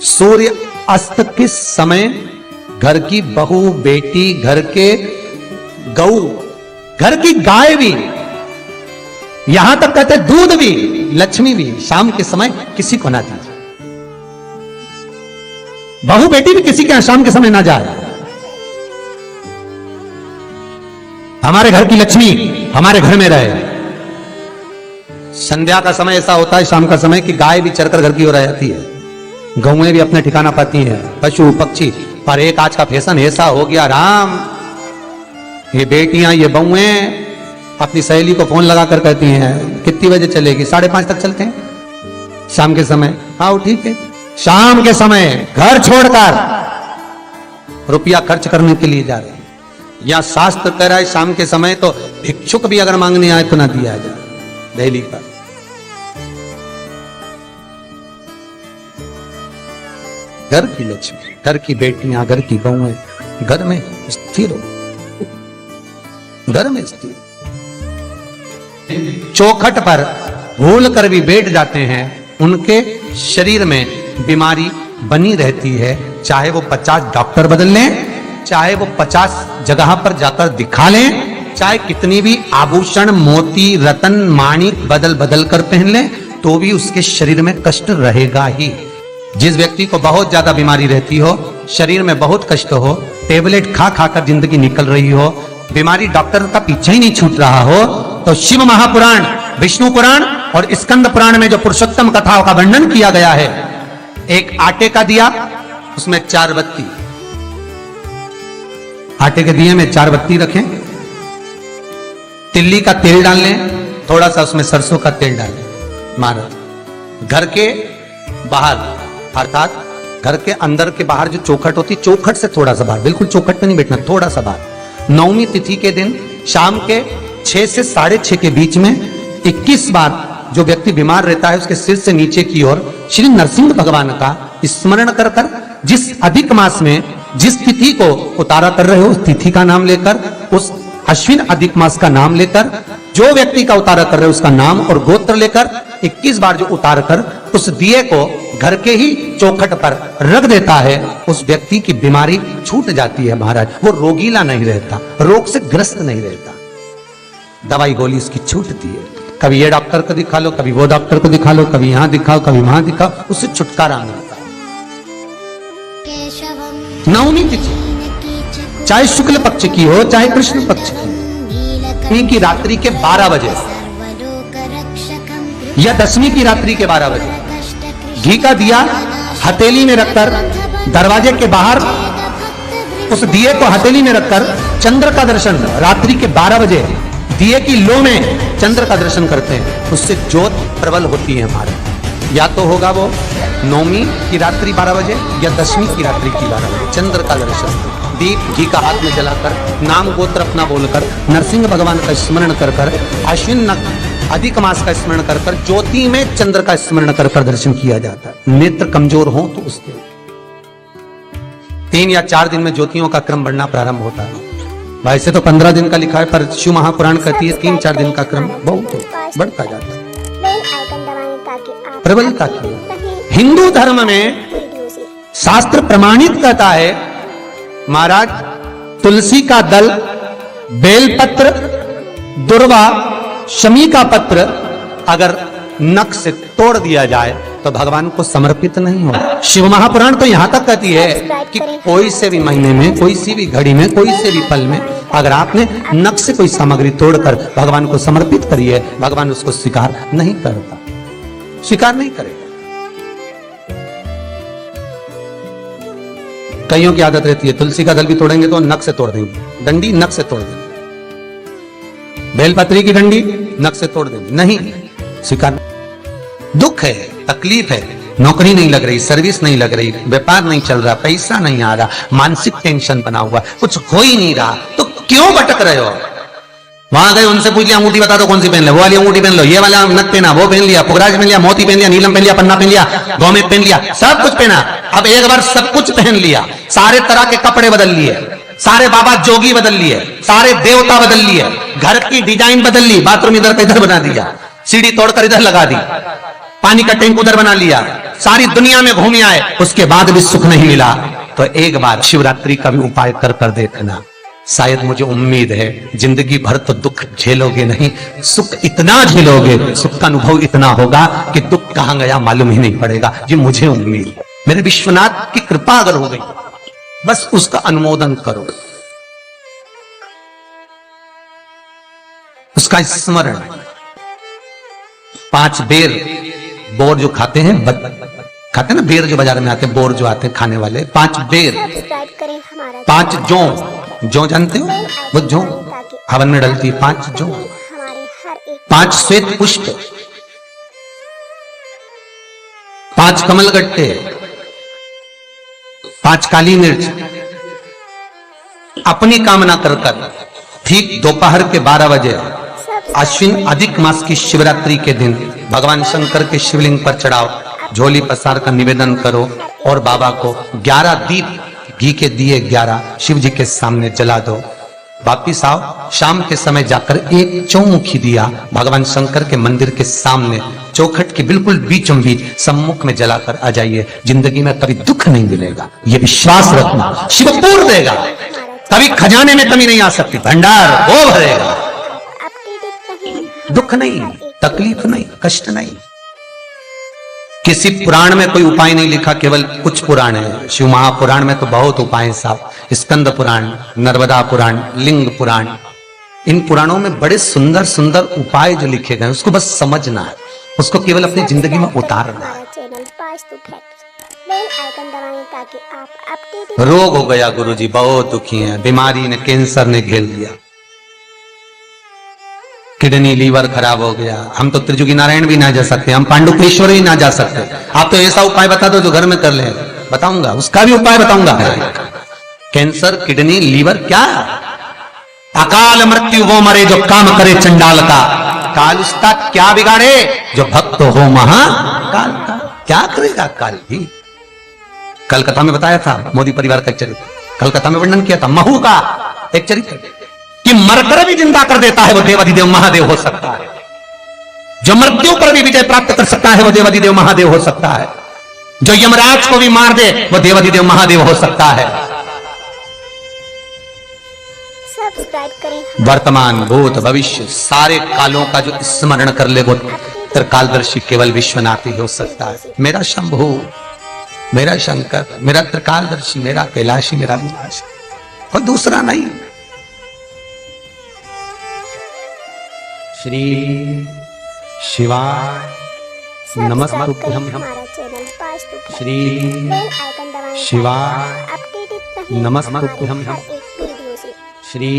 सूर्य अस्त के समय घर की बहू, बेटी, घर के गऊ, घर की गाय भी, यहां तक कहते दूध भी, लक्ष्मी भी शाम के समय किसी को ना दीजिए। बहू बेटी भी किसी के यहां शाम के समय ना जाए। हमारे घर की लक्ष्मी हमारे घर में रहे। संध्या का समय ऐसा होता है, शाम का समय, कि गाय भी चरकर घर की ओर आ जाती है, गौएं भी अपने ठिकाना पाती हैं, पशु पक्षी। पर एक आज का फैशन ऐसा हो गया राम, ये बेटियां, ये बहुएं अपनी सहेली को फोन लगाकर कहती हैं कितनी बजे चलेगी? 5:30 तक चलते हैं शाम के समय। हाँ ठीक है, शाम के समय घर छोड़कर रुपया खर्च करने के लिए जा रहे हैं। या शास्त्र कह रहा है शाम के समय तो भिक्षुक भी अगर मांगने आए तो ना दिया जाए। दिल्ली पर घर की लक्ष्मी, घर की बेटियां, घर की बहुएं घर में स्थिर हो, घर में स्थिर। चौखट पर भूल कर भी बैठ जाते हैं, उनके शरीर में बीमारी बनी रहती है। चाहे वो 50 डॉक्टर बदल लें, चाहे वो 50 जगह पर जाकर दिखा लें, चाहे कितनी भी आभूषण, मोती, रतन, माणिक बदल बदल कर पहन लें, तो भी उसके शरीर में कष्ट रहेगा ही। जिस व्यक्ति को बहुत ज्यादा बीमारी रहती हो, शरीर में बहुत कष्ट हो, टेबलेट खा खा कर जिंदगी निकल रही हो, बीमारी डॉक्टर का पीछे ही नहीं छूट रहा हो, तो शिव महापुराण, विष्णु पुराण और स्कंद पुराण में जो पुरुषोत्तम कथाओं का वर्णन किया गया है, एक आटे का दिया, उसमें 4 बत्ती, आटे के दिए में 4 बत्ती रखें, तिल्ली का तेल डाल लें, थोड़ा सा उसमें सरसों का तेल डालें, महाराज घर के बाहर, अर्थात घर के अंदर के बाहर जो चौखट होती, चौखट से थोड़ा सा बाहर, बिल्कुल चौखट पे नहीं बैठना, थोड़ा सा बाहर, 9वीं तिथि के दिन शाम के 6 से 6:30 के बीच में 21 बार जो व्यक्ति बीमार रहता है उसके सिर से नीचे की ओर श्री नरसिंह भगवान का स्मरण कर कर, जिस अधिक मास में जिस तिथि को उतारा कर रहे हो उस तिथि का नाम लेकर, उस अश्विन अधिक मास का नाम लेकर, जो व्यक्ति का उतारा कर रहे हो उसका नाम और गोत्र लेकर 21 बार जो उतार कर उस दिए को घर के ही चौखट पर रख देता है, उस व्यक्ति की बीमारी छूट जाती है महाराज। वो रोगीला नहीं रहता, रोग से ग्रस्त नहीं रहता, दवाई गोली उसकी छूटती है। कभी ये डॉक्टर को दिखा लो, कभी वो डॉक्टर को दिखा लो, कभी यहां दिखाओ, कभी वहां दिखाओ, उससे छुटकारा मिलता है। 9वीं तिथि चाहे शुक्ल पक्ष की हो चाहे कृष्ण पक्ष की, की रात्रि के 12 बजे या 10वीं की रात्रि के 12 बजे घी का दिया हथेली में रखकर दरवाजे के बाहर उस दिए को हथेली में रखकर चंद्र का दर्शन रात्रि के 12 बजे दिए की लो में चंद्र का दर्शन करते हैं, उससे ज्योत प्रबल होती है हमारे। या तो होगा वो 9वीं की रात्रि 12 बजे या 10वीं की रात्रि की 12 बजे चंद्र का दर्शन, दीप घी का हाथ में जलाकर, नाम गोत्र अपना बोलकर, नरसिंह भगवान का स्मरण कर कर, अश्विन अधिक मास का स्मरण कर कर, ज्योति में चंद्र का स्मरण कर कर दर्शन किया जाता है। नेत्र कमजोर हो तो उसके 3 या 4 दिन में ज्योतियों का क्रम बढ़ना प्रारंभ होता है। वैसे तो 15 दिन का लिखा है, पर शिव महापुराण कहती है 3-4 दिन का क्रम बहुत बढ़ता जाता है। प्रबलता की हिंदू धर्म में शास्त्र प्रमाणित कहता है महाराज, तुलसी का दल, बेलपत्र, दुर्वा, शमी का पत्र अगर नख से तोड़ दिया जाए तो भगवान को समर्पित नहीं हो। शिव महापुराण तो यहां तक कहती है कि कोई से भी महीने में, कोई सी भी घड़ी में, कोई से भी पल में अगर आपने नख से कोई सामग्री तोड़कर भगवान को समर्पित करी है, भगवान उसको स्वीकार नहीं करता, स्वीकार नहीं करेगा। कईयों की आदत रहती है तुलसी का दल भी तोड़ेंगे तो नख से तोड़ देंगे, डंडी नख से तोड़ देंगे, बेलपत्री की डंडी नख से तोड़ देंगे, नहीं स्वीकार। दुख है, तकलीफ है, नौकरी नहीं लग रही, सर्विस नहीं लग रही, व्यापार नहीं चल रहा, पैसा नहीं आ रहा, मानसिक टेंशन बना हुआ, कुछ हो ही नहीं रहा, तो क्यों भटक रहे हो? वहां गए, उनसे पूछ लिया अंगूठी बता दो कौन सी पहन ले, वो वाली अंगूठी पहन लो, ये वाला नथ पहना, वो पहन लिया, पुखराज पहन लिया, मोती पहन लिया, नीलम पहन लिया, पन्ना पहन लिया, गौमेद पहन लिया, सब कुछ पहना। अब एक बार सब कुछ पहन लिया, सारे तरह के कपड़े बदल लिए, सारे बाबा जोगी बदल लिए, सारे देवता बदल लिए, घर की डिजाइन बदल ली, बाथरूम इधर का इधर बना दिया, सीढ़ी तोड़कर इधर लगा दी, पानी का टैंक उधर बना लिया, सारी दुनिया में घूम आए, उसके बाद भी सुख नहीं मिला, तो एक बार शिवरात्रि का भी उपाय कर देखना। शायद मुझे उम्मीद है जिंदगी भर तो दुख झेलोगे नहीं, सुख इतना झेलोगे, सुख का अनुभव इतना होगा कि दुख कहां गया मालूम ही नहीं पड़ेगा। ये मुझे उम्मीद है, मेरे विश्वनाथ की कृपा अगर हो गई, बस उसका अनुमोदन करो, उसका स्मरण। 5 बेर बोर जो खाते हैं, खाते हैं ना बेर जो बाजार में आते हैं, बोर जो आते हैं खाने वाले, 5 बेर, 5 जौ जानते हो, वो जौ हवन में डलती है, 5 जौ, 5 श्वेत पुष्प, 5 कमलगट्टे, 5 काली मिर्च, अपनी कामना कर ठीक दोपहर के 12 बजे अश्विन अधिक मास की शिवरात्रि के दिन भगवान शंकर के शिवलिंग पर चढ़ाओ, झोली पसार का निवेदन करो और बाबा को 11 दीप घी के दिए 11 शिव जी के सामने जला दो। वापिस आओ, शाम के समय जाकर एक चौमुखी दिया भगवान शंकर के मंदिर के सामने चौखट के बिल्कुल बीचों बीच सम्मुख में जलाकर आ जाइए। जिंदगी में कभी दुख नहीं मिलेगा, ये विश्वास रखना, शिव पूर्ण देगा, कभी खजाने में कमी नहीं आ सकती, भंडार वो भरेगा। दुख नहीं, तकलीफ नहीं, कष्ट नहीं। किसी पुराण में कोई उपाय नहीं लिखा, केवल कुछ पुराण है। शिव महापुराण में तो बहुत उपाय हैं साहब, स्कंद पुराण, नर्मदा पुराण, लिंग पुराण, इन पुराणों में बड़े सुंदर सुंदर उपाय जो लिखे गए, उसको बस समझना है, उसको केवल अपनी जिंदगी में उतारना है। रोग हो गया गुरुजी, बहुत दुखी हैं, बीमारी ने, कैंसर ने घेर लिया, किडनी लीवर खराब हो गया, हम तो त्रिजुगी नारायण भी ना जा सकते, हम पांडुकेश्वर ही ना जा सकते। आप तो ऐसा उपाय बता दो जो घर में कर ले, बताऊंगा, उसका भी उपाय बताऊंगा। कैंसर, किडनी, लीवर, क्या अकाल मृत्यु वो मरे जो काम करे चंडाल का, काल उसका क्या बिगाड़े जो भक्त हो महाकाल का। क्या करेगा काल भी। कलकत्ता में बताया था मोदी परिवार का एक चरित्र, कलकत्ता में वर्णन किया था महू का एक चरित्र कि मरकर भी जिंदा कर देता है वो देवाधिदेव महादेव हो सकता है, जो मृत्यु पर भी विजय प्राप्त कर सकता है वो देवाधिदेव महादेव हो सकता है, जो यमराज को भी मार दे वो देवाधिदेव महादेव हो सकता है। सब्सक्राइब करें। वर्तमान, भूत, भविष्य सारे कालों का जो स्मरण कर ले वो त्रिकालदर्शी केवल विश्वनाथ ही हो सकता है। मेरा शंभु, मेरा शंकर, मेरा त्रिकालदर्शी, मेरा कैलाशी, मेरा विनाशी, कोई दूसरा नहीं। श्री शिवाय नमस्तुभ्यं। श्री शिवाय नमस्तुभ्यं। श्री